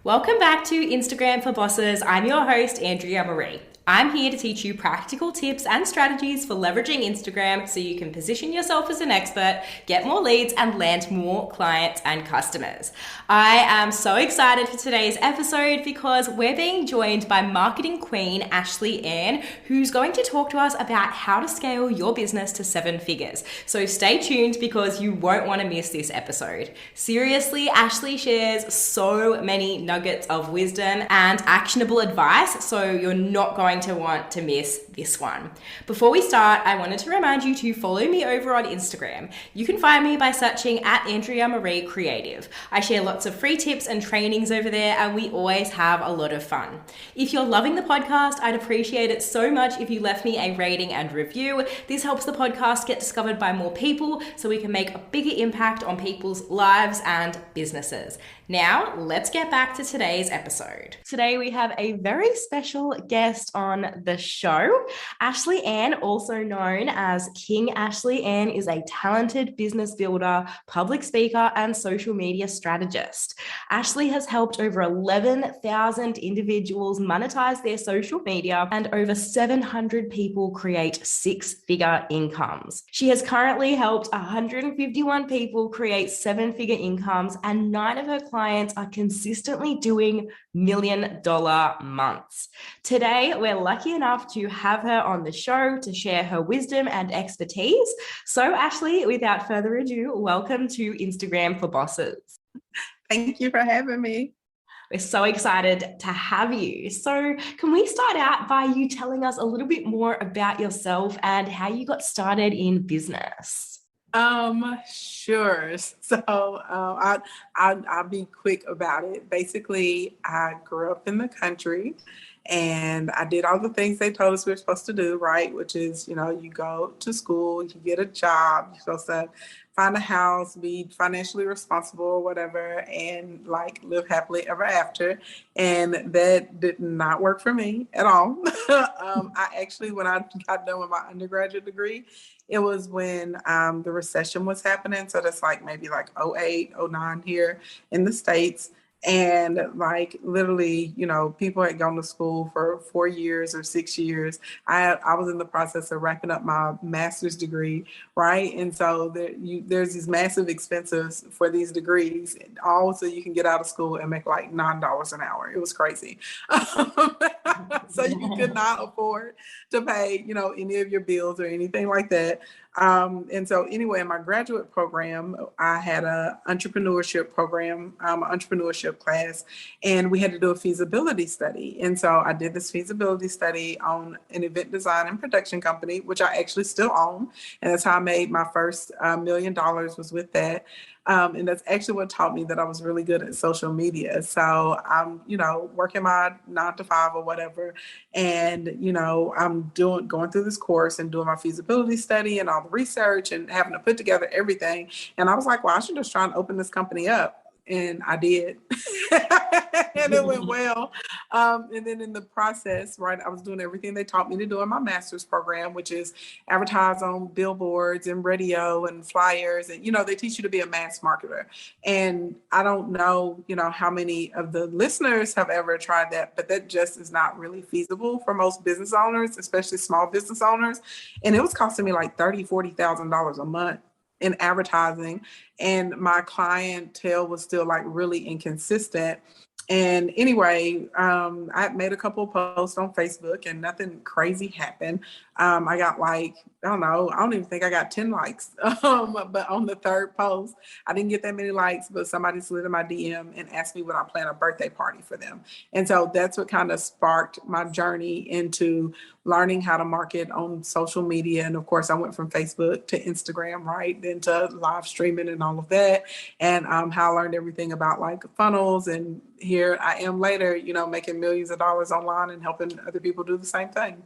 Welcome back to Instagram for Bosses. I'm your host, Andrea Maree. I'm here to teach you practical tips and strategies for leveraging Instagram so you can position yourself as an expert, get more leads, and land more clients and customers. I am so excited for today's episode because we're being joined by marketing queen Ashley Ann, who's going to talk to us about how to scale your business to 7 figures. So stay tuned because you won't want to miss this episode. Seriously, Ashley shares so many nuggets of wisdom and actionable advice, so you're not going to want to miss this one. Before we start, I wanted to remind you to follow me over on Instagram. You can find me by searching at Andrea Maree Creative. I share lots of free tips and trainings over there, and we always have a lot of fun. If you're loving the podcast, I'd appreciate it so much if you left me a rating and review. This helps the podcast get discovered by more people so we can make a bigger impact on people's lives and businesses. Now, let's get back to today's episode. Today, we have a very special guest on the show. Ashley Ann, also known as King Ashley Ann, is a talented business builder, public speaker, and social media strategist. Ashley has helped over 11,000 individuals monetize their social media and over 700 people create 6-figure incomes. She has currently helped 151 people create 7-figure incomes, and 9 of her clients are consistently doing $1 million months. Today, we're lucky enough to have her on the show to share her wisdom and expertise. So, Ashley, without further ado, welcome to Instagram for Bosses. Thank you for having me. We're so excited to have you. So, can we start out by you telling us a little bit more about yourself and how you got started in business? Sure. So, I'll be quick about it. Basically, I grew up in the country and I did all the things they told us we were supposed to do, right? Which is, you go to school, you get a job, you're supposed to find a house, be financially responsible or whatever, and like live happily ever after. And that did not work for me at all. I actually, when I got done with my undergraduate degree, it was when the recession was happening. So that's maybe 08, 09 here in the States. And literally, people had gone to school for 4 years or 6 years. I was in the process of wrapping up my master's degree, right? And so there's these massive expenses for these degrees, all so you can get out of school and make $9 an hour. It was crazy. So you could not afford to pay, any of your bills or anything like that. And so anyway, in my graduate program, I had an entrepreneurship program, entrepreneurship class, and we had to do a feasibility study. And so I did this feasibility study on an event design and production company, which I actually still own. And that's how I made my first $1 million was with that. And that's actually what taught me that I was really good at social media. So I'm, working my 9 to 5 or whatever. And, I'm going through this course and doing my feasibility study and all the research and having to put together everything. And I was like, well, I should just try and open this company up. And I did. And it went well. And then in the process, right, I was doing everything they taught me to do in my master's program, which is advertise on billboards and radio and flyers. And, they teach you to be a mass marketer. And I don't know, how many of the listeners have ever tried that, but that just is not really feasible for most business owners, especially small business owners. And it was costing me $30,000, $40,000 a month in advertising, and my clientele was still really inconsistent. And anyway, I made a couple of posts on Facebook and nothing crazy happened. I got I don't even think I got 10 likes. But on the third post, I didn't get that many likes, but somebody slid in my DM and asked me would I plan a birthday party for them. And so that's what kind of sparked my journey into learning how to market on social media. And of course, I went from Facebook to Instagram, right? Then to live streaming and all of that. And how I learned everything about funnels. And here I am later, making millions of dollars online and helping other people do the same thing.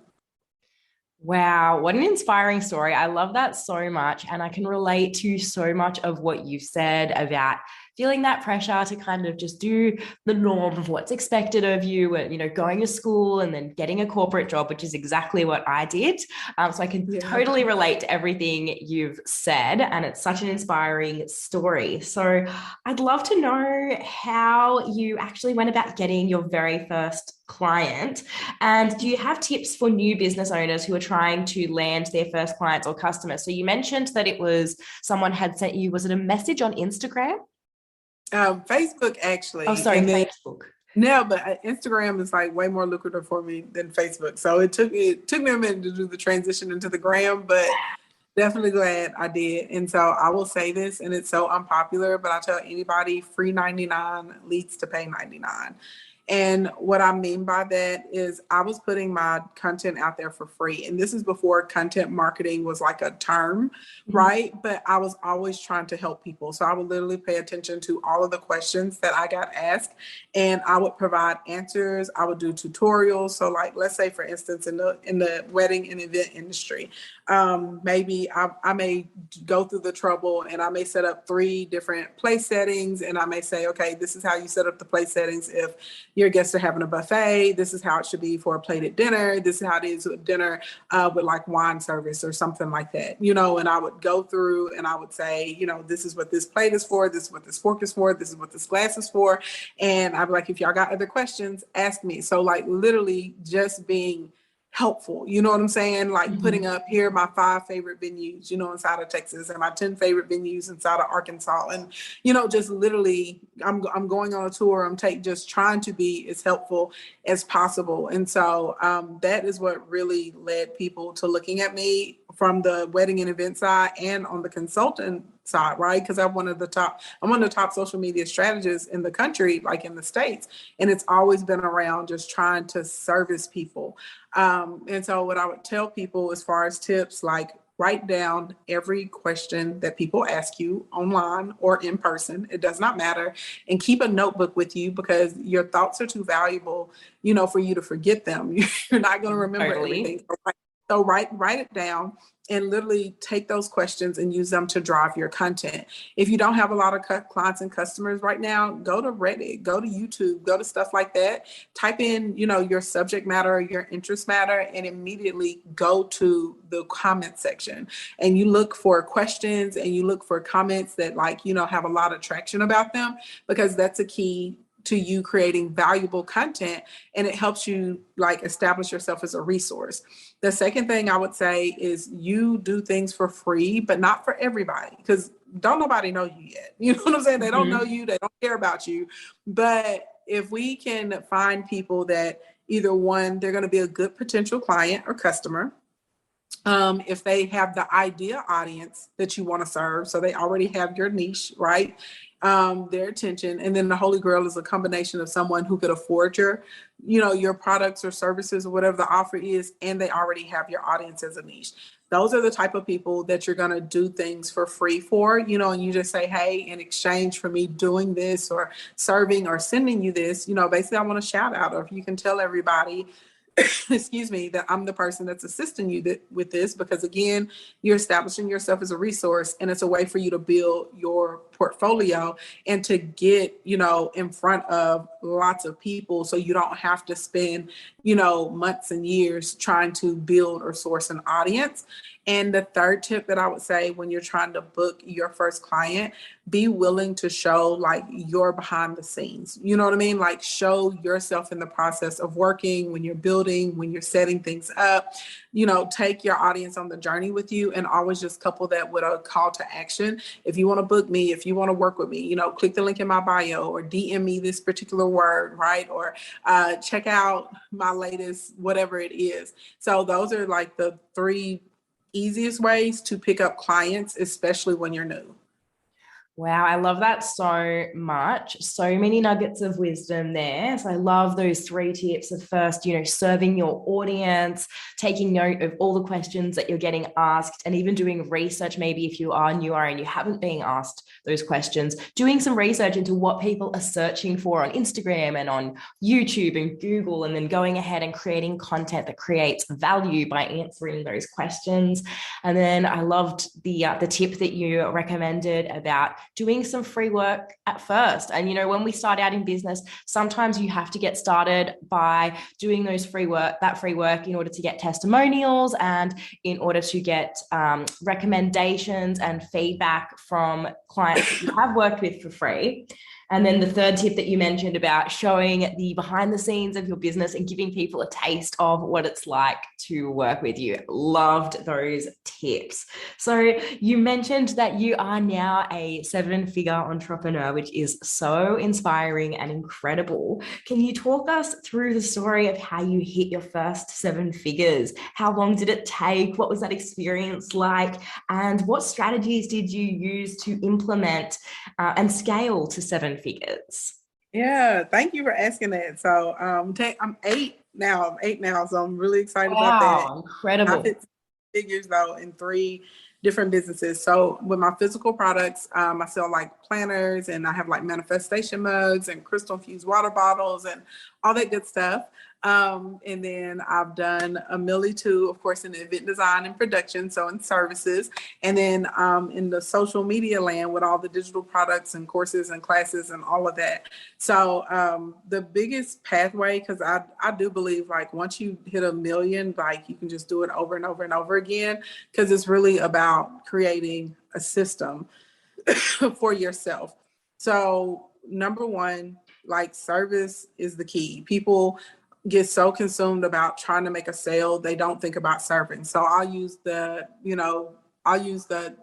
Wow, what an inspiring story. I love that so much. And I can relate to so much of what you said about feeling that pressure to kind of just do the norm of what's expected of you, and going to school and then getting a corporate job, which is exactly what I did. So I can totally relate to everything you've said, and it's such an inspiring story. So I'd love to know how you actually went about getting your very first client. And do you have tips for new business owners who are trying to land their first clients or customers? So you mentioned that it was someone had sent you, was it a message on Instagram? Facebook actually. Oh, sorry, Facebook. No, but Instagram is like way more lucrative for me than Facebook. So it took me a minute to do the transition into the gram, but definitely glad I did. And so I will say this, and it's so unpopular, but I tell anybody free 99 leads to pay 99. And what I mean by that is I was putting my content out there for free. And this is before content marketing was like a term, right? But I was always trying to help people. So I would literally pay attention to all of the questions that I got asked, and I would provide answers. I would do tutorials. So like, let's say for instance, in the wedding and event industry, maybe I may go through the trouble and I may set up 3 different place settings. And I may say, okay, this is how you set up the place settings if your guests are having a buffet. This is how it should be for a plated dinner. This is how it is with dinner with like wine service or something like that, and I would go through and I would say, this is what this plate is for. This is what this fork is for. This is what this glass is for. And I'd be like, if y'all got other questions, ask me. So like literally just being helpful, you know what I'm saying? Like putting up here are my 5 favorite venues, inside of Texas, and my 10 favorite venues inside of Arkansas. And, just literally I'm going on a tour. I'm just trying to be as helpful as possible. And so that is what really led people to looking at me from the wedding and event side and on the consultant side, right? Because I'm one of the top social media strategists in the country, like in the States. And it's always been around just trying to service people. And so what I would tell people as far as tips, like write down every question that people ask you online or in person. It does not matter. And keep a notebook with you because your thoughts are too valuable, for you to forget them. You're not going to remember everything. So write it down and literally take those questions and use them to drive your content. If you don't have a lot of clients and customers right now, go to Reddit, go to YouTube, go to stuff like that. Type in, your subject matter, your interest matter, and immediately go to the comment section. And you look for questions and you look for comments that have a lot of traction about them, because that's a key to you creating valuable content, and it helps you establish yourself as a resource. The second thing I would say is you do things for free, but not for everybody, because don't nobody know you yet. You know what I'm saying? They don't know you. They don't care about you. But if we can find people that either one, they're going to be a good potential client or customer, if they have the idea audience that you want to serve, so they already have your niche, right? Their attention. And then the Holy Grail is a combination of someone who could afford your products or services or whatever the offer is, and they already have your audience as a niche. Those are the type of people that you're going to do things for free for, and you just say, hey, in exchange for me doing this or serving or sending you this, basically I want a shout out, or if you can tell everybody, excuse me, that I'm the person that's assisting you with this, because again, you're establishing yourself as a resource, and it's a way for you to build your portfolio and to get, in front of lots of people, so you don't have to spend, months and years trying to build or source an audience. And the third tip that I would say when you're trying to book your first client, be willing to show your behind the scenes. You know what I mean? Show yourself in the process of working, when you're building, when you're setting things up, take your audience on the journey with you, and always just couple that with a call to action. If you want to book me, if you want to work with me, click the link in my bio or DM me this particular word, right? Or check out my latest, whatever it is. So those are the 3 easiest ways to pick up clients, especially when you're new. Wow, I love that so much. So many nuggets of wisdom there. So I love those 3 tips of first, serving your audience, taking note of all the questions that you're getting asked, and even doing research. Maybe if you are newer and you haven't been asked those questions, doing some research into what people are searching for on Instagram and on YouTube and Google, and then going ahead and creating content that creates value by answering those questions. And then I loved the tip that you recommended about doing some free work at first. And, when we start out in business, sometimes you have to get started by doing that free work in order to get testimonials and in order to get recommendations and feedback from clients that you have worked with for free. And then the third tip that you mentioned about showing the behind the scenes of your business and giving people a taste of what it's like to work with you. Loved those tips. So you mentioned that you are now a 7-figure entrepreneur, which is so inspiring and incredible. Can you talk us through the story of how you hit your first 7 figures? How long did it take? What was that experience like? And what strategies did you use to implement and scale to 7 figures? Yeah, thank you for asking that. So I'm 8 now. So I'm really excited about that. Incredible. I hit figures though in 3 different businesses. So with my physical products, I sell like planners, and I have like manifestation mugs and crystal infused water bottles and all that good stuff. And then I've done a milli too, of course, in event design and production, so in services. And then in the social media land with all the digital products and courses and classes and all of that. So the biggest pathway, because I do believe like once you hit 1 million, like you can just do it over and over and over again, because it's really about creating a system for yourself. So number one, like service is the key. People get so consumed about trying to make a sale, they don't think about serving. So I'll use the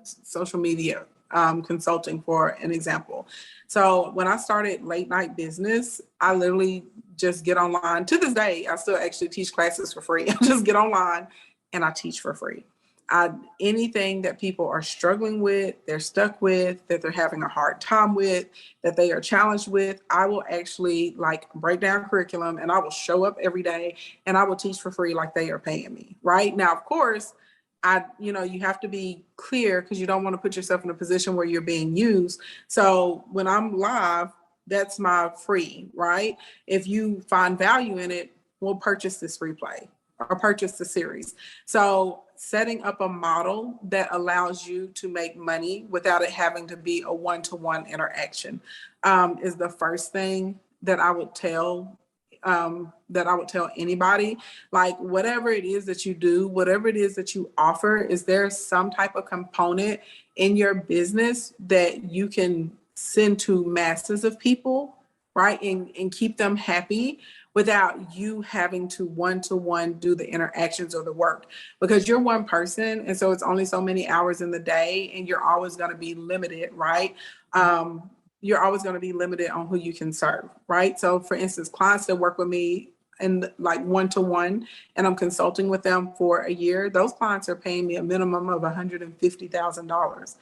social media consulting for an example. So when I started late night business, I literally just get online. To this day, I still actually teach classes for free. I just get online and I teach for free. Anything that people are struggling with, they're stuck with, that they're having a hard time with, that they are challenged with, I will actually like break down curriculum, and I will show up every day and I will teach for free like they are paying me. Right now, of course, you have to be clear, because you don't want to put yourself in a position where you're being used. So when I'm live, that's my free, right? If you find value in it, we'll purchase this replay or purchase the series. So setting up a model that allows you to make money without it having to be a one-to-one interaction is the first thing that I would tell anybody. Like whatever it is that you do, whatever it is that you offer, is there some type of component in your business that you can send to masses of people, right? And keep them happy without you having to one-to-one do the interactions or the work, because you're one person. And so it's only so many hours in the day, and you're always going to be limited, right? You're always going to be limited on who you can serve, right? So for instance, clients that work with me and like one-to-one, and I'm consulting with them for a year, those clients are paying me a minimum of $150,000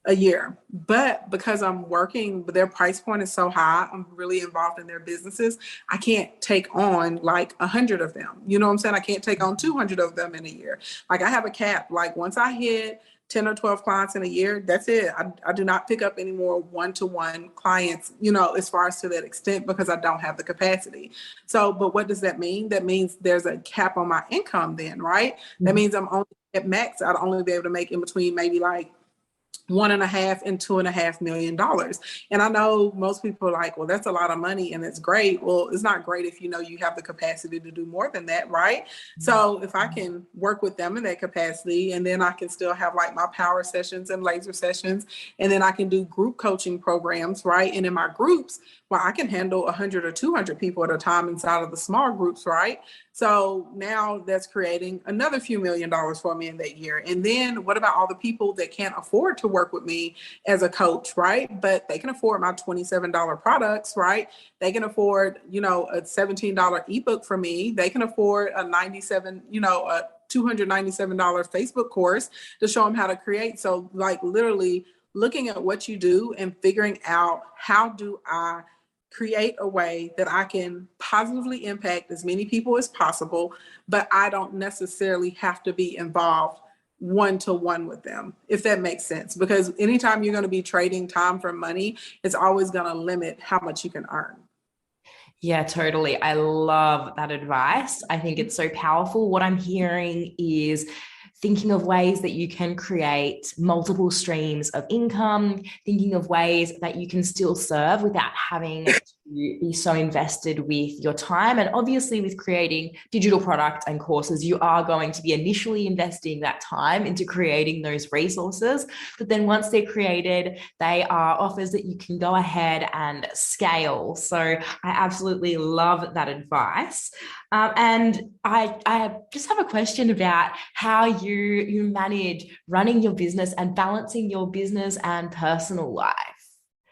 a year. But because I'm working, but their price point is so high, I'm really involved in their businesses, I can't take on like 100 of them. You know what I'm saying? I can't take on 200 of them in a year. Like I have a cap. Like once I hit 10 or 12 clients in a year, that's it. I do not pick up any more one-to-one clients, as far as to that extent, because I don't have the capacity. So, but what does that mean? That means there's a cap on my income then, right? Mm-hmm. That means I'm only at max. I'd only be able to make in between maybe like $1.5 and $2.5 million. And I know most people are like, well, that's a lot of money and it's great. Well, it's not great if you have the capacity to do more than that, right? Mm-hmm. So if I can work with them in that capacity, and then I can still have like my power sessions and laser sessions, and then I can do group coaching programs, right? And in my groups, well, I can handle 100 or 200 people at a time inside of the small groups, right? So now that's creating another few $1 million for me in that year. And then what about all the people that can't afford to work with me as a coach, right? But they can afford my $27 products, right? They can afford, a $17 ebook from me. They can afford a $297 Facebook course to show them how to create. So like literally looking at what you do and figuring out, how do I create a way that I can positively impact as many people as possible, but I don't necessarily have to be involved one-to-one with them, if that makes sense. Because anytime you're going to be trading time for money, it's always going to limit how much you can earn. Yeah, totally. I love that advice. I think it's so powerful. What I'm hearing is thinking of ways that you can create multiple streams of income, thinking of ways that you can still serve without having to be so invested with your time. And obviously, with creating digital products and courses, you are going to be initially investing that time into creating those resources. But then once they're created, they are offers that you can go ahead and scale. So I absolutely love that advice. And I just have a question about how you manage running your business and balancing your business and personal life.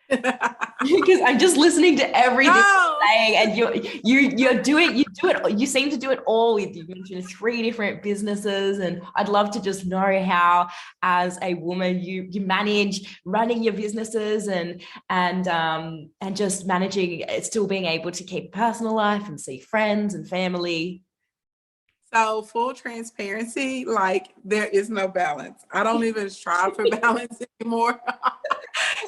Because I'm just listening to everything you're saying, and you do it. You seem to do it all. You mentioned 3 different businesses, and I'd love to just know how, as a woman, you manage running your businesses and just managing, still being able to keep a personal life and see friends and family. So full transparency, like there is no balance. I don't even strive for balance anymore.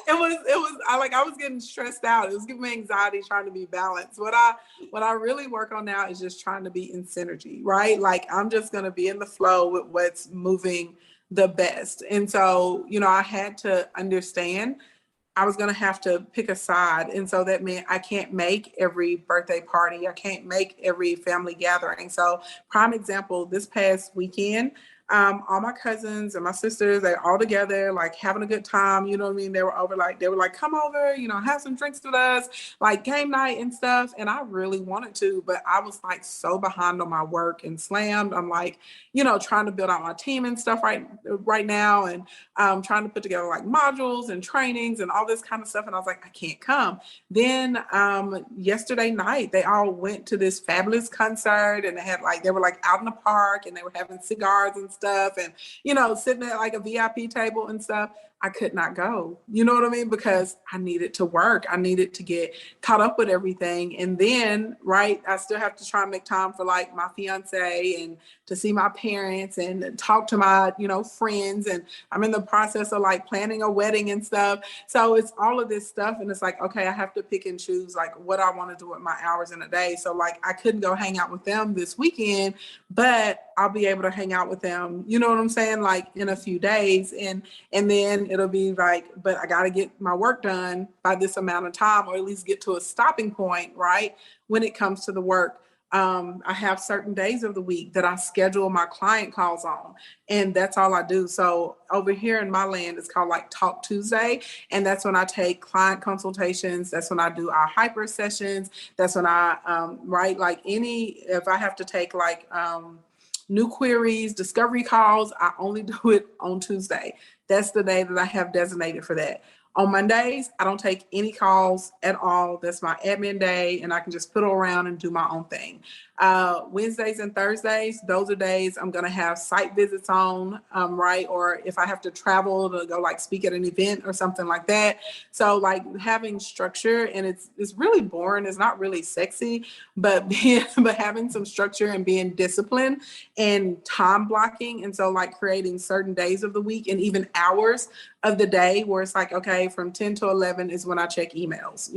I was getting stressed out. It was giving me anxiety trying to be balanced. What I really work on now is just trying to be in synergy, right? Like I'm just going to be in the flow with what's moving the best. And so, I had to understand I was going to have to pick a side. And so that meant I can't make every birthday party. I can't make every family gathering. So prime example, this past weekend, all my cousins and my sisters, they're all together, like having a good time. You know what I mean? They were like, come over, have some drinks with us, like game night and stuff. And I really wanted to, but I was like so behind on my work and slammed. I'm like, trying to build out my team and stuff right now. And trying to put together like modules and trainings and all this kind of stuff. And I was like, I can't come. Then yesterday night, they all went to this fabulous concert, and they were like out in the park, and they were having cigars and stuff, and sitting at like a VIP table and stuff. I could not go. You know what I mean? Because I needed to work. I needed to get caught up with everything. And then, right, I still have to try and make time for like my fiance and to see my parents and talk to my, friends. And I'm in the process of like planning a wedding and stuff. So it's all of this stuff. And it's like, okay, I have to pick and choose like what I want to do with my hours in a day. So like I couldn't go hang out with them this weekend, but I'll be able to hang out with them, you know what I'm saying? Like in a few days. And then it'll be like, but I got to get my work done by this amount of time, or at least get to a stopping point, right? When it comes to the work. I have certain days of the week that I schedule my client calls on, and that's all I do. So over here in my land, it's called like Talk Tuesday. And that's when I take client consultations. That's when I do our hyper sessions. That's when I, if I have to take like, new queries, discovery calls, I only do it on Tuesday. That's the day that I have designated for that. On Mondays, I don't take any calls at all. That's my admin day, and I can just fiddle around and do my own thing. Wednesdays and Thursdays, those are days I'm going to have site visits on, right? Or if I have to travel to go like speak at an event or something like that. So like having structure, and it's really boring. It's not really sexy, but having some structure and being disciplined and time blocking. And so like creating certain days of the week and even hours of the day where it's like, okay, from 10 to 11 is when I check emails,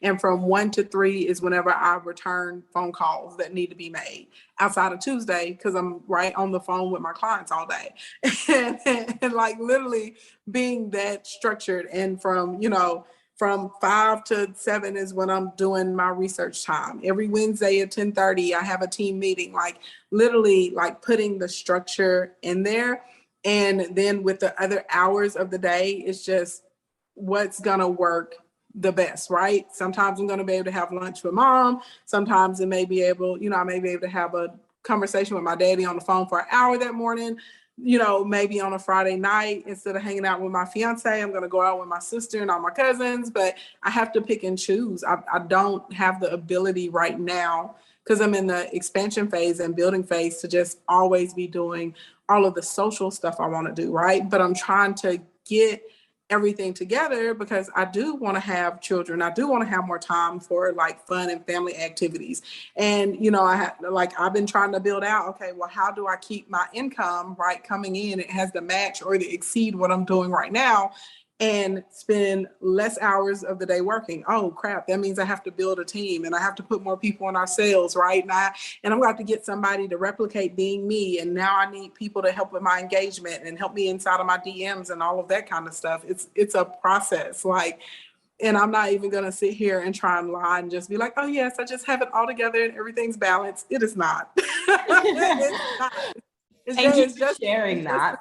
and from 1 to 3 is whenever I return phone calls that need to be made outside of Tuesday, because I'm right on the phone with my clients all day. and like literally being that structured. And from 5 to 7 is when I'm doing my research time. Every Wednesday at 10:30, I have a team meeting, like literally like putting the structure in there. And then with the other hours of the day, it's just what's going to work the best, right? Sometimes I'm going to be able to have lunch with mom. Sometimes I may be able to have a conversation with my daddy on the phone for an hour that morning. Maybe on a Friday night, instead of hanging out with my fiance, I'm going to go out with my sister and all my cousins, but I have to pick and choose. I don't have the ability right now, because I'm in the expansion phase and building phase, to just always be doing all of the social stuff I want to do, right? But I'm trying to get everything together because I do want to have children. I do want to have more time for like fun and family activities. And, I've been trying to build out, okay, well, how do I keep my income, right, coming in? It has to match or to exceed what I'm doing right now. and spend less hours of the day working. Oh crap, that means I have to build a team and I have to put more people in our sales, right? And I'm going to have to get somebody to replicate being me. And now I need people to help with my engagement and help me inside of my DMs and all of that kind of stuff. It's a process. Like, and I'm not even going to sit here and try and lie and just be like, oh yes, I just have it all together and everything's balanced. It is not. It's not. Thank you for sharing that.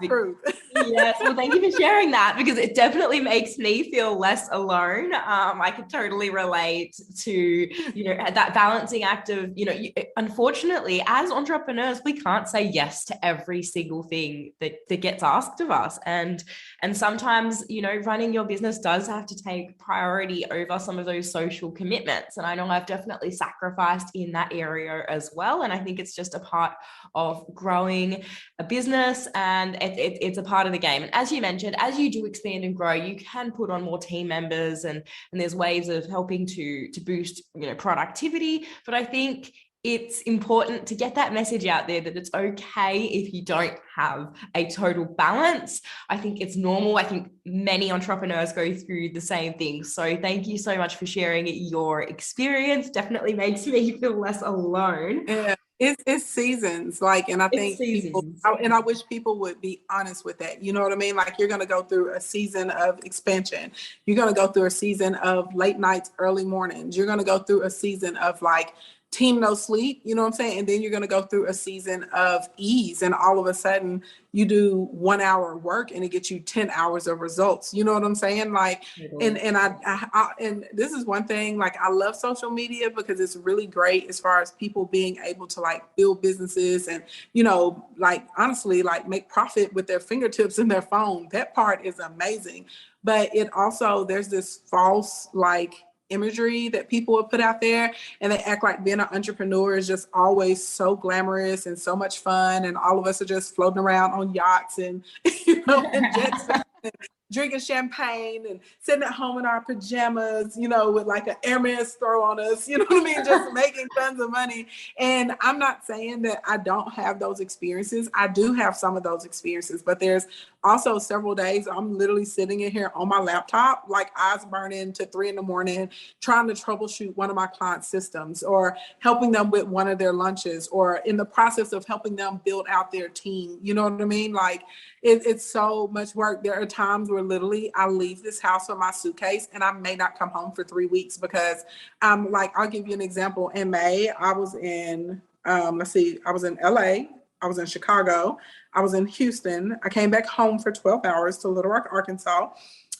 Yes, well, thank you for sharing that, because it definitely makes me feel less alone. I could totally relate to, you know, that balancing act of, you know, unfortunately, as entrepreneurs, we can't say yes to every single thing that gets asked of us. And sometimes, you know, running your business does have to take priority over some of those social commitments. And I know I've definitely sacrificed in that area as well. And I think it's just a part of growing a business, and it's a part of the game. And as you mentioned, as you do expand and grow, you can put on more team members, and there's ways of helping to boost, you know, productivity. But I think it's important to get that message out there that it's okay if you don't have a total balance. I think it's normal. I think many entrepreneurs go through the same thing. So thank you so much for sharing your experience. Definitely makes me feel less alone. Yeah. It's seasons, like, and I think people, and I wish people would be honest with that. You know what I mean? Like, you're going to go through a season of expansion. You're going to go through a season of late nights, early mornings. You're going to go through a season of like team no sleep, you know what I'm saying? And then you're going to go through a season of ease, and all of a sudden you do 1 hour work and it gets you 10 hours of results. You know what I'm saying? Like, and I and this is one thing, like, I love social media because it's really great as far as people being able to like build businesses and, you know, like, honestly, like, make profit with their fingertips and their phone. That part is amazing. But it also, there's this false, like, imagery that people will put out there, and they act like being an entrepreneur is just always so glamorous and so much fun, and all of us are just floating around on yachts and, you know, and jets and drinking champagne and sitting at home in our pajamas, you know, with like an Hermes throw on us, you know what I mean, just making tons of money. And I'm not saying that I don't have those experiences. I do have some of those experiences, but there's also several days I'm literally sitting in here on my laptop, like eyes burning to 3 a.m, trying to troubleshoot one of my clients' systems, or helping them with one of their lunches, or in the process of helping them build out their team. You know what I mean? Like, it's so much work. There are times where literally I leave this house with my suitcase and I may not come home for 3 weeks because I'm like, I'll give you an example. In May, I was in, I was in LA, I was in Chicago, I was in Houston. I came back home for 12 hours to Little Rock, Arkansas.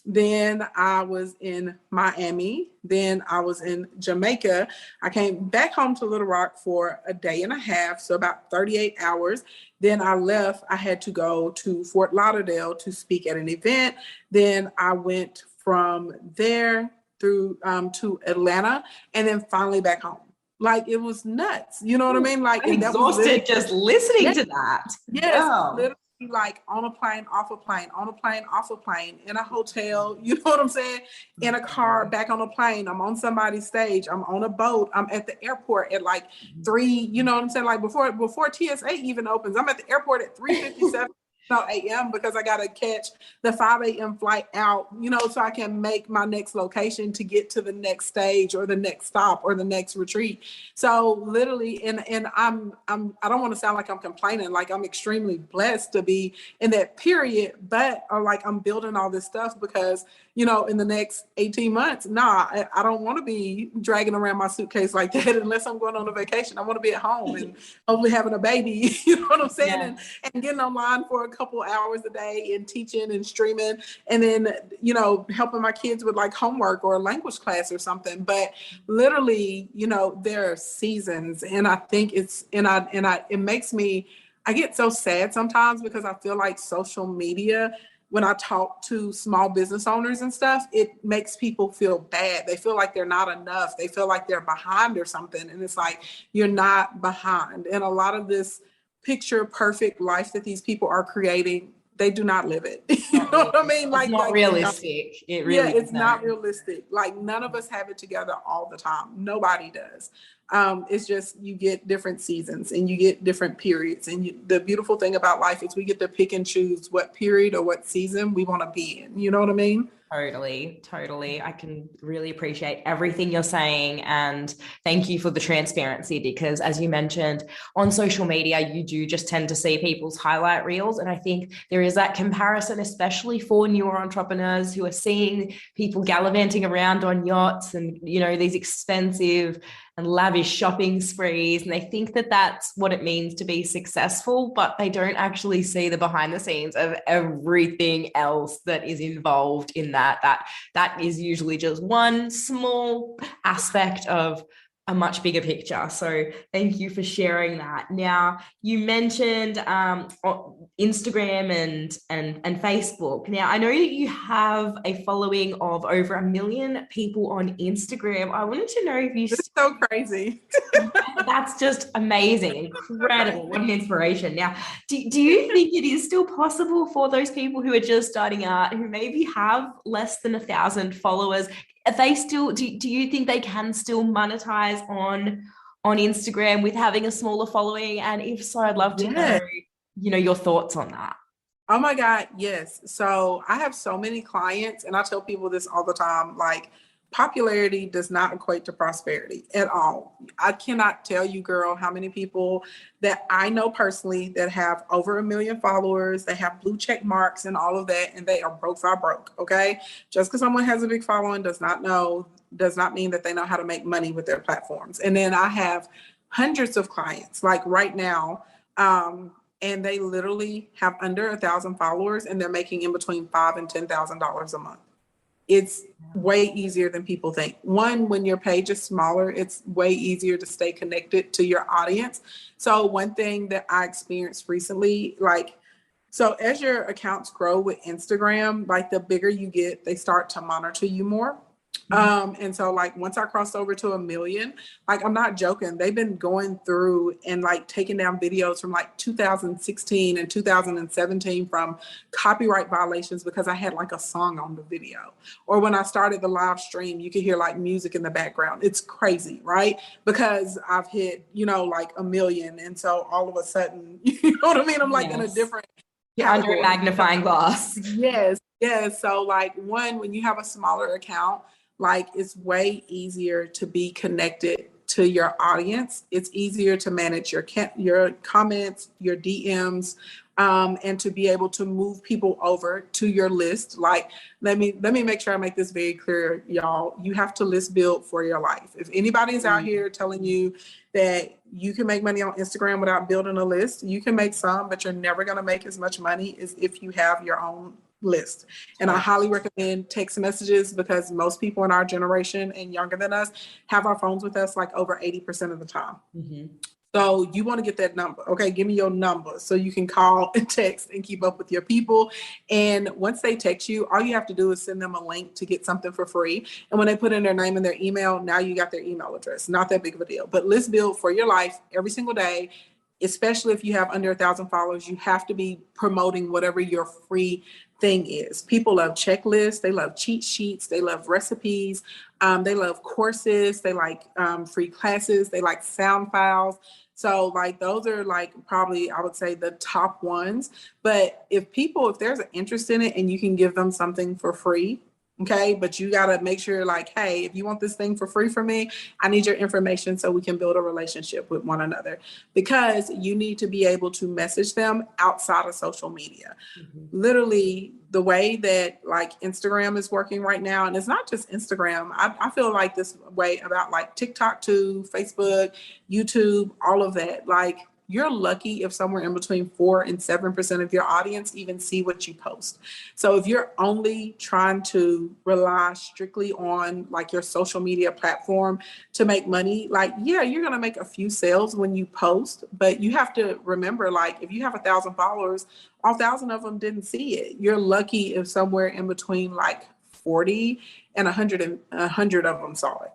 Then I was in Miami. Then I was in Jamaica. I came back home to Little Rock for a day and a half, so about 38 hours. Then I left. I had to go to Fort Lauderdale to speak at an event. Then I went from there through to Atlanta, and then finally back home. Like, it was nuts. You know what I mean? Like, I'm exhausted just listening to that. Yes, wow. Literally, like, on a plane, off a plane, on a plane, off a plane, in a hotel, you know what I'm saying? In a car, back on a plane, I'm on somebody's stage, I'm on a boat, I'm at the airport at like 3, you know what I'm saying? Like, before TSA even opens, I'm at the airport at 3:57 a.m. because I got to catch the 5 a.m. flight out, you know, so I can make my next location to get to the next stage or the next stop or the next retreat. So literally, and I don't want to sound like I'm complaining, like, I'm extremely blessed to be in that period, but like, I'm building all this stuff because, you know, in the next 18 months, I don't want to be dragging around my suitcase like that unless I'm going on a vacation. I want to be at home and hopefully having a baby, you know what I'm saying? Yeah. And getting online for a couple hours a day and teaching and streaming, and then, you know, helping my kids with like homework or a language class or something. But literally, you know, there are seasons, and I think it makes me, I get so sad sometimes because I feel like social media, when I talk to small business owners and stuff, it makes people feel bad. They feel like they're not enough. They feel like they're behind or something. And it's like, you're not behind. And a lot of this picture perfect life that these people are creating, they do not live it. You know what I mean? Like, it's not realistic. It's not realistic. Like, none of us have it together all the time. Nobody does. It's just, you get different seasons and you get different periods. And the beautiful thing about life is we get to pick and choose what period or what season we want to be in. You know what I mean? Totally, totally. I can really appreciate everything you're saying. And thank you for the transparency because, as you mentioned, on social media, you do just tend to see people's highlight reels. And I think there is that comparison, especially for newer entrepreneurs who are seeing people gallivanting around on yachts and, you know, these expensive and lavish shopping sprees. And they think that that's what it means to be successful, but they don't actually see the behind the scenes of everything else that is involved in that is usually just one small aspect of a much bigger picture. So thank you for sharing that. Now, you mentioned Instagram and Facebook. Now, I know that you have a following of over 1 million people on Instagram. I wanted to know if you... It's so crazy. That's just amazing, incredible, what an inspiration. Now, do you think it is still possible for those people who are just starting out, who maybe have less than 1,000 followers, they still, do you think they can still monetize on Instagram with having a smaller following? And if so, I'd love to know, you know, your thoughts on that. Oh my God, yes. So I have so many clients, and I tell people this all the time, like, popularity does not equate to prosperity at all. I cannot tell you, girl, how many people that I know personally that have over 1 million followers, they have blue check marks and all of that, and they are broke for broke, okay? Just because someone has a big following does not mean that they know how to make money with their platforms. And then I have hundreds of clients, like right now, and they literally have under 1,000 followers, and they're making in between $5,000 and $10,000 a month. It's way easier than people think. One, when your page is smaller, it's way easier to stay connected to your audience. So one thing that I experienced recently, so as your accounts grow with Instagram, like the bigger you get, they start to monitor you more. And so like once I crossed over to 1 million, like I'm not joking, they've been going through and like taking down videos from like 2016 and 2017 from copyright violations because I had like a song on the video. Or when I started the live stream, you could hear like music in the background. It's crazy, right? Because I've hit, you know, like 1 million. And so all of a sudden, you know what I mean? I'm like in a different under a magnifying glass. Yes. So like when you have a smaller account, like it's way easier to be connected to your audience. It's easier to manage your comments, your DMs, and to be able to move people over to your list. Like, let me make sure I make this very clear, y'all. You have to list build for your life. If anybody's out here telling you that you can make money on Instagram without building a list, you can make some, but you're never going to make as much money as if you have your own list. And I highly recommend text messages because most people in our generation and younger than us have our phones with us like over 80% of the time. So you want to get that number. Okay, give me your number so you can call and text and keep up with your people. And once they text you, all you have to do is send them a link to get something for free. And when they put in their name and their email, now you got their email address. Not that big of a deal. But let's build for your life every single day. Especially if you have under 1,000 followers, you have to be promoting whatever your free thing is. People love checklists, they love cheat sheets, they love recipes, they love courses, they like free classes, they like sound files. So like those are like probably I would say the top ones. But if there's an interest in it and you can give them something for free, okay, but you got to make sure like, hey, if you want this thing for free from me, I need your information so we can build a relationship with one another, because you need to be able to message them outside of social media. Literally the way that like Instagram is working right now, and it's not just Instagram. I feel like this way about like TikTok too, Facebook, YouTube, all of that. Like, you're lucky if somewhere in between 4 and 7% of your audience even see what you post. So if you're only trying to rely strictly on like your social media platform to make money, like, yeah, you're going to make a few sales when you post, but you have to remember, like, if you have 1,000 followers, all 1,000 of them didn't see it. You're lucky if somewhere in between like 40 and 100 of them saw it.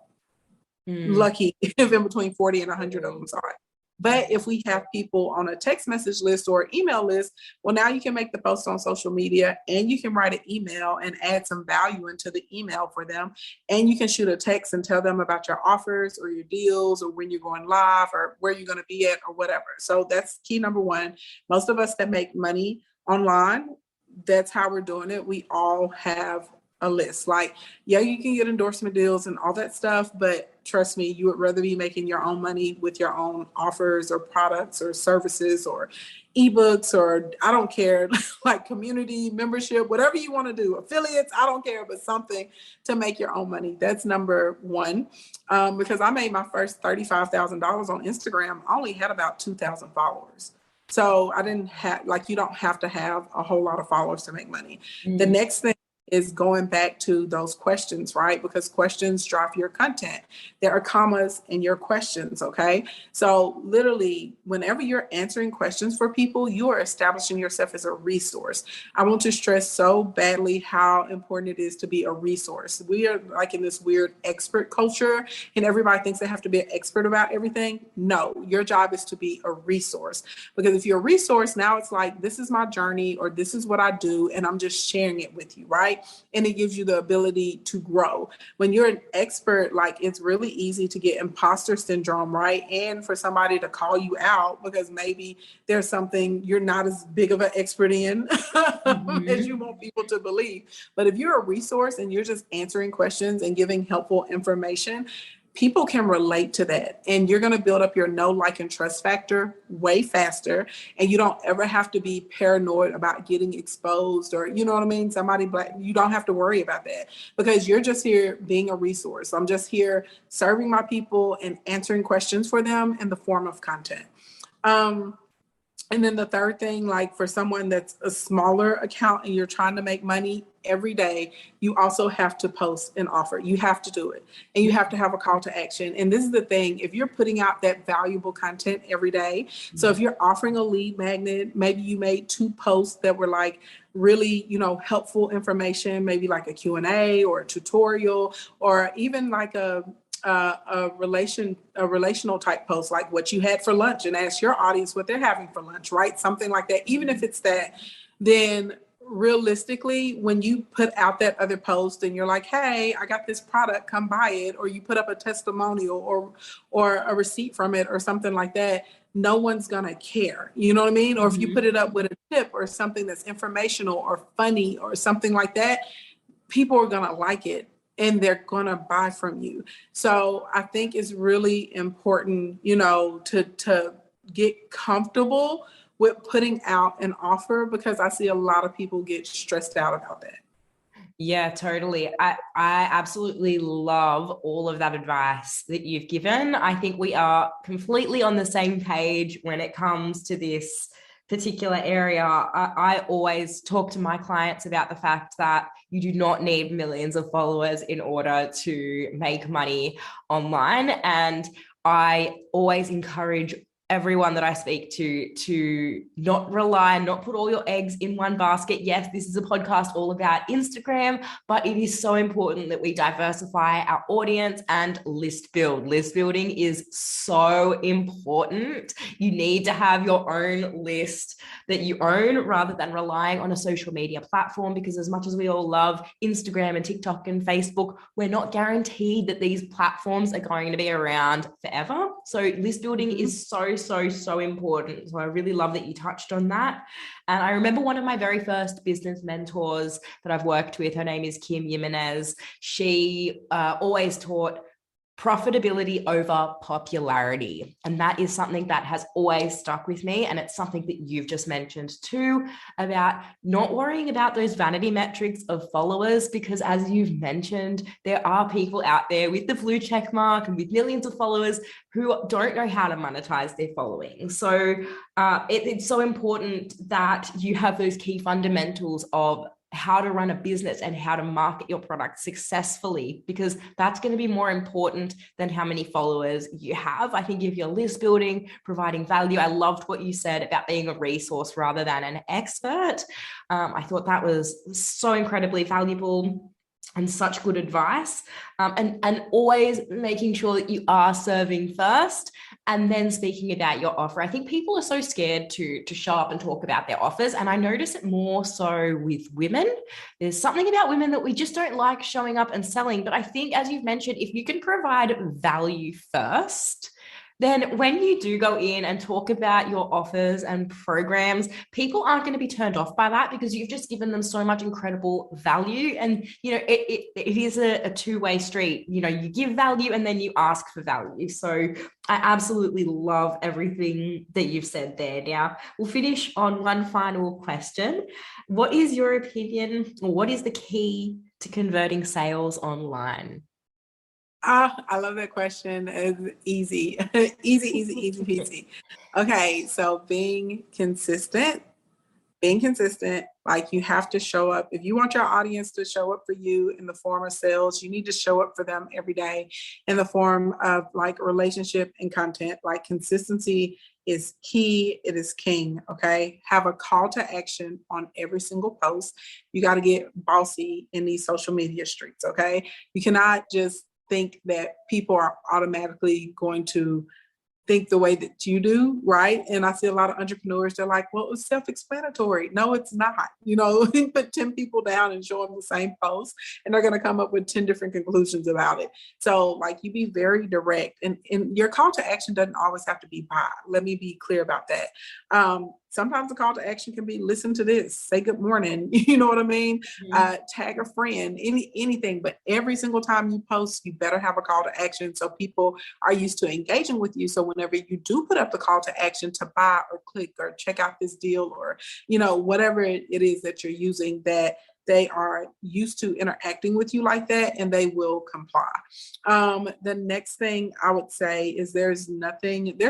Lucky if in between 40 and 100 of them saw it. But if we have people on a text message list or email list, well, now you can make the post on social media and you can write an email and add some value into the email for them. And you can shoot a text and tell them about your offers or your deals or when you're going live or where you're going to be at or whatever. So that's key number one. Most of us that make money online, that's how we're doing it. We all have a list. Like, yeah, you can get endorsement deals and all that stuff, but trust me, you would rather be making your own money with your own offers or products or services or ebooks, or I don't care, like community membership, whatever you want to do, affiliates, I don't care, but something to make your own money. That's number one. Because I made my first $35,000 on Instagram. I only had about 2,000 followers. So I didn't have, like, you don't have to have a whole lot of followers to make money. The next thing is going back to those questions, right? Because questions drive your content. There are commas in your questions, okay? So literally, whenever you're answering questions for people, you are establishing yourself as a resource. I want to stress so badly how important it is to be a resource. We are like in this weird expert culture, and everybody thinks they have to be an expert about everything. No, your job is to be a resource. Because if you're a resource, now it's like, this is my journey, or this is what I do, and I'm just sharing it with you, right? And it gives you the ability to grow. When you're an expert, like, it's really easy to get imposter syndrome, right? And for somebody to call you out because maybe there's something you're not as big of an expert in as you want people to believe. But if you're a resource and you're just answering questions and giving helpful information, people can relate to that, and you're going to build up your know, like, and trust factor way faster. And you don't ever have to be paranoid about getting exposed, or, you know what I mean? Somebody black, you don't have to worry about that, because you're just here being a resource. I'm just here serving my people and answering questions for them in the form of content. And then the third thing, like for someone that's a smaller account and you're trying to make money every day, you also have to post an offer. You have to do it. And you have to have a call to action. And this is the thing, if you're putting out that valuable content every day, so if you're offering a lead magnet, maybe you made 2 posts that were like really, you know, helpful information, maybe like a Q&A or a tutorial, or even like a relational type post, like what you had for lunch, and ask your audience what they're having for lunch, right? Something like that. Even if it's that, then realistically, when you put out that other post and you're like, hey, I got this product, come buy it, or you put up a testimonial or a receipt from it or something like that, no one's gonna care. You know what I mean? Or if you put it up with a tip or something that's informational or funny or something like that, people are gonna like it and they're gonna buy from you. So I think it's really important, you know, to get comfortable with putting out an offer, because I see a lot of people get stressed out about that. Yeah, totally. I absolutely love all of that advice that you've given. I think we are completely on the same page when it comes to this particular area. I always talk to my clients about the fact that you do not need millions of followers in order to make money online. And I always encourage everyone that I speak to not rely, not put all your eggs in one basket. Yes, this is a podcast all about Instagram, but it is so important that we diversify our audience and list build. List building is so important. You need to have your own list that you own rather than relying on a social media platform, because as much as we all love Instagram and TikTok and Facebook, we're not guaranteed that these platforms are going to be around forever. So list building is so important. So I really love that you touched on that. And I remember one of my very first business mentors that I've worked with, her name is Kim Jimenez. She always taught profitability over popularity. And that is something that has always stuck with me. And it's something that you've just mentioned too, about not worrying about those vanity metrics of followers, because as you've mentioned, there are people out there with the blue check mark and with millions of followers who don't know how to monetize their following. So it's so important that you have those key fundamentals of how to run a business and how to market your product successfully, because that's going to be more important than how many followers you have. I think if you're list building, providing value, I loved what you said about being a resource rather than an expert. I thought that was so incredibly valuable and such good advice. And always making sure that you are serving first and then speaking about your offer. I think people are so scared to show up and talk about their offers. And I notice it more so with women. There's something about women that we just don't like showing up and selling. But I think, as you've mentioned, if you can provide value first, then when you do go in and talk about your offers and programs, people aren't going to be turned off by that because you've just given them so much incredible value. And, you know, it is a two-way street. You know, you give value and then you ask for value. So I absolutely love everything that you've said there. Now, we'll finish on one final question. What is your opinion, or what is the key to converting sales online? I love that question. It's easy, easy peasy. Okay, so being consistent, like you have to show up. If you want your audience to show up for you in the form of sales, you need to show up for them every day in the form of like relationship and content. Like consistency is key. It is king. Okay. Have a call to action on every single post. You got to get bossy in these social media streets. Okay. You cannot just think that people are automatically going to think the way that you do, right? And I see a lot of entrepreneurs, they're like, well, it's self-explanatory. No, it's not. You know, you put 10 people down and show them the same post, and they're going to come up with 10 different conclusions about it. So like you be very direct, and your call to action doesn't always have to be buy. Let me be clear about that. Sometimes the call to action can be listen to this, say good morning, you know what I mean? Tag a friend, anything, but every single time you post, you better have a call to action so people are used to engaging with you. So whenever you do put up the call to action to buy or click or check out this deal, or, you know, whatever it is that you're using, that they are used to interacting with you like that, and they will comply. The next thing I would say is there's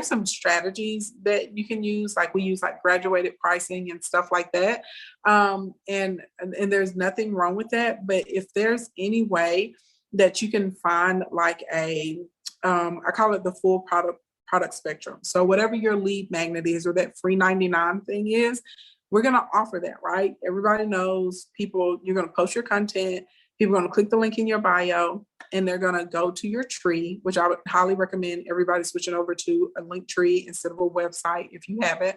some strategies that you can use. Like we use like graduated pricing and stuff like that. And there's nothing wrong with that. But if there's any way that you can find like I call it the full product spectrum. So whatever your lead magnet is, or that free 99 thing is, we're going to offer that, right? Everybody knows you're going to post your content, people are going to click the link in your bio, and they're going to go to your tree, which I would highly recommend everybody switching over to a link tree instead of a website if you haven't,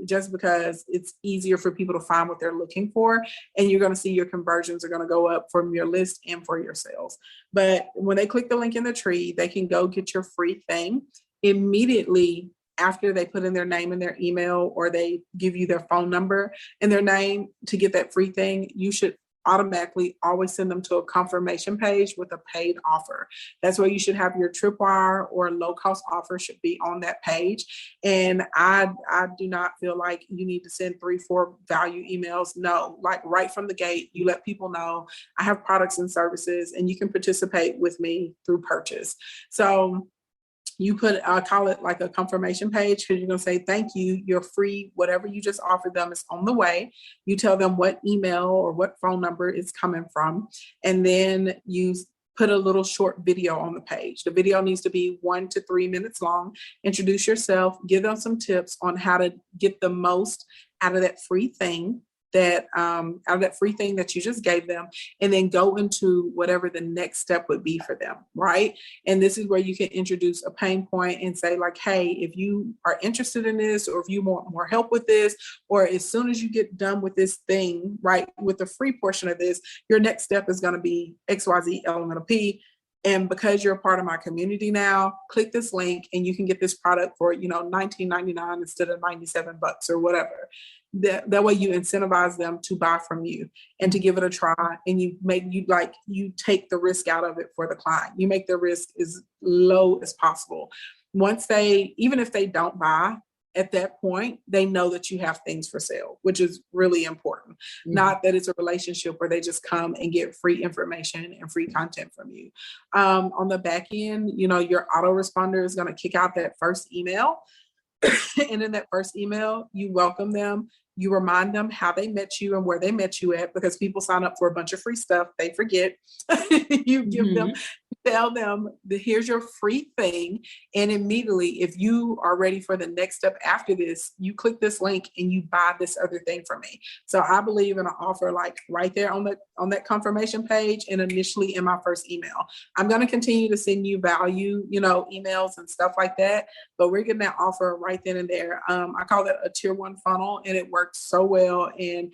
just because it's easier for people to find what they're looking for. And you're going to see your conversions are going to go up from your list and for your sales. But when they click the link in the tree, they can go get your free thing immediately. After they put in their name and their email, or they give you their phone number and their name to get that free thing, you should automatically always send them to a confirmation page with a paid offer. That's where you should have your tripwire or low cost offer should be on that page. And I do not feel like you need to send 3-4 value emails. No, like right from the gate, you let people know I have products and services, and you can participate with me through purchase. So you I call it like a confirmation page, because you're going to say, thank you, you're free. Whatever you just offered them is on the way. You tell them what email or what phone number it's coming from. And then you put a little short video on the page. The video needs to be 1 to 3 minutes long. Introduce yourself, give them some tips on how to get the most out of that free thing that you just gave them, and then go into whatever the next step would be for them, right? And this is where you can introduce a pain point and say like, hey, if you are interested in this, or if you want more help with this, or as soon as you get done with this thing, right, with the free portion of this, your next step is going to be XYZ element of P. And because you're a part of my community now, click this link and you can get this product for, $19.99 instead of $97 or whatever. That way you incentivize them to buy from you and to give it a try. And you take the risk out of it for the client. You make the risk as low as possible. Even if they don't buy, at that point, they know that you have things for sale, which is really important. Mm-hmm. Not that it's a relationship where they just come and get free information and free content from you. On the back end, your autoresponder is going to kick out that first email. And in that first email, you welcome them. You remind them how they met you and where they met you at, because people sign up for a bunch of free stuff. They forget. You give them, tell them that here's your free thing. And immediately, if you are ready for the next step after this, you click this link and you buy this other thing from me. So I believe in an offer like right there on that confirmation page, and initially in my first email. I'm going to continue to send you value, emails and stuff like that, but we're getting that offer right then and there. I call that a tier 1 funnel, and it works so well. And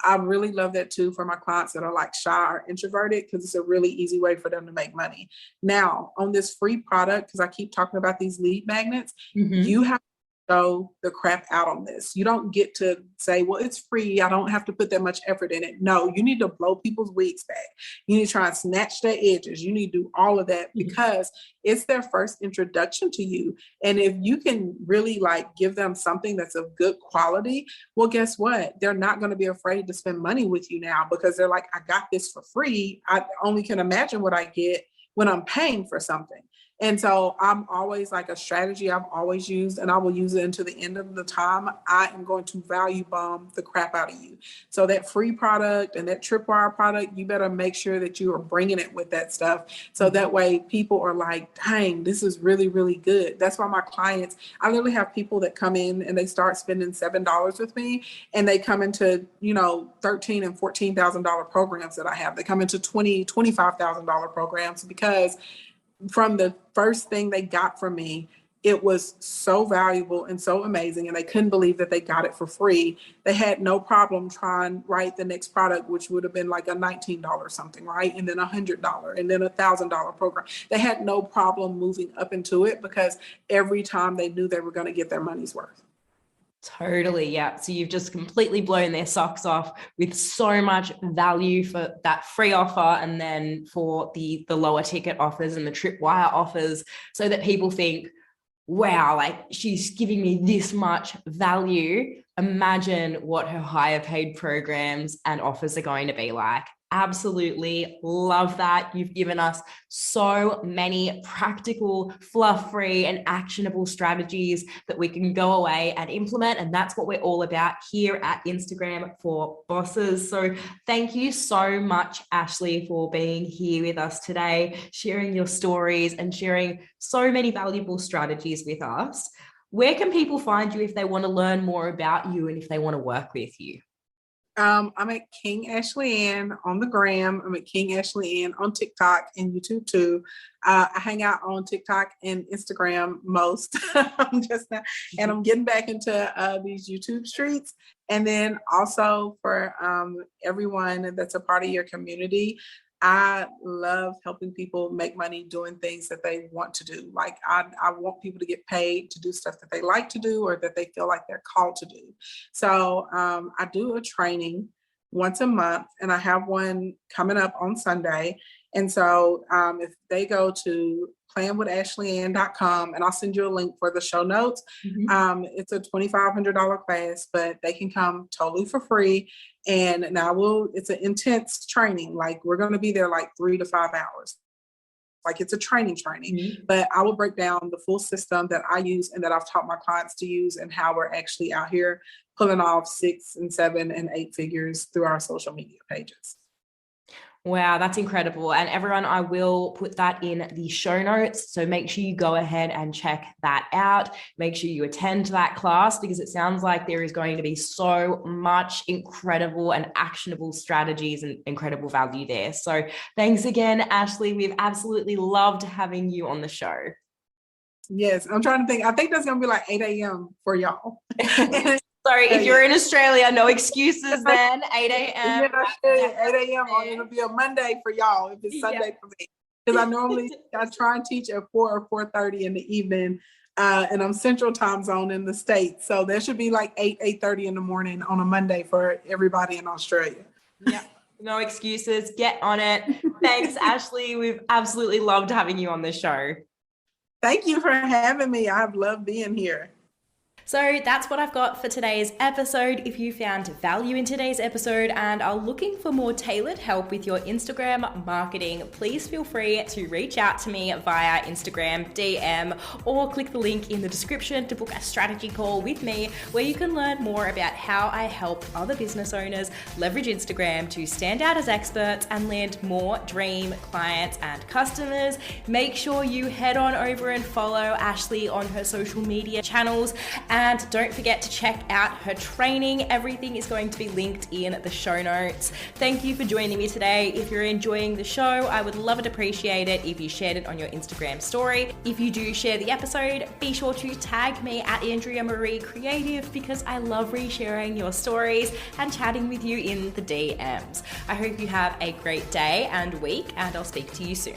I really love that too for my clients that are like shy or introverted, because it's a really easy way for them to make money. Now, on this free product, because I keep talking about these lead magnets, you have throw the crap out on this. You don't get to say, well, it's free, I don't have to put that much effort in it. No, you need to blow people's wigs back. You need to try and snatch their edges. You need to do all of that because it's their first introduction to you. And if you can really like give them something that's of good quality, well, guess what? They're not going to be afraid to spend money with you now, because they're like, I got this for free. I only can imagine what I get when I'm paying for something. And so I'm always like a strategy I've always used, and I will use it until the end of the time. I am going to value bomb the crap out of you. So that free product and that tripwire product, you better make sure that you are bringing it with that stuff. So that way people are like, dang, this is really, really good. That's why my clients, I literally have people that come in and they start spending $7 with me, and they come into, $13,000 and $14,000 programs that I have. They come into $20,000, $25,000 programs, because from the first thing they got from me, it was so valuable and so amazing, and they couldn't believe that they got it for free. They had no problem trying the next product, which would have been like a $19 something, right? And then $100 and then $1,000 program. They had no problem moving up into it, because every time they knew they were going to get their money's worth. Totally. Yeah. So you've just completely blown their socks off with so much value for that free offer, and then for the lower ticket offers and the tripwire offers, so that people think, wow, like she's giving me this much value. Imagine what her higher paid programs and offers are going to be like. Absolutely love that. You've given us so many practical, fluff-free and actionable strategies that we can go away and implement. And that's what we're all about here at Instagram for Bosses. So thank you so much, Ashley, for being here with us today, sharing your stories and sharing so many valuable strategies with us. Where can people find you if they want to learn more about you and if they want to work with you? I'm at King Ashley Ann on the gram. I'm at King Ashley Ann on TikTok and YouTube too. I hang out on TikTok and Instagram most. I'm getting back into these YouTube streets. And then also for everyone that's a part of your community, I love helping people make money doing things that they want to do. Like I want people to get paid to do stuff that they like to do or that they feel like they're called to do. So I do a training once a month, and I have one coming up on Sunday. And so if they go to planwithashlyann.com, and I'll send you a link for the show notes. It's a $2,500 class, but they can come totally for free. And now it's an intense training. Like we're going to be there like 3 to 5 hours. Like it's a training, but I will break down the full system that I use and that I've taught my clients to use, and how we're actually out here pulling off 6 and 7 and 8 figures through our social media pages. Wow, that's incredible. And everyone, I will put that in the show notes. So make sure you go ahead and check that out. Make sure you attend that class, because it sounds like there is going to be so much incredible and actionable strategies and incredible value there. So thanks again, Ashley. We've absolutely loved having you on the show. Yes, I'm trying to think. I think that's going to be like 8 a.m. for y'all. Sorry, if you're in Australia, no excuses then. 8 a.m. Yeah, 8 a.m. It'll be a Monday for y'all if it's Sunday for me. Because I try and teach at 4 or 4:30 in the evening, and I'm Central Time Zone in the States. So there should be like 8:30 in the morning on a Monday for everybody in Australia. Yeah, no excuses. Get on it. Thanks, Ashley. We've absolutely loved having you on the show. Thank you for having me. I've loved being here. So that's what I've got for today's episode. If you found value in today's episode and are looking for more tailored help with your Instagram marketing, please feel free to reach out to me via Instagram DM, or click the link in the description to book a strategy call with me, where you can learn more about how I help other business owners leverage Instagram to stand out as experts and land more dream clients and customers. Make sure you head on over and follow Ashley on her social media channels. And don't forget to check out her training. Everything is going to be linked in the show notes. Thank you for joining me today. If you're enjoying the show, I would love and appreciate it if you shared it on your Instagram story. If you do share the episode, be sure to tag me at Andrea Maree Creative, because I love resharing your stories and chatting with you in the DMs. I hope you have a great day and week, and I'll speak to you soon.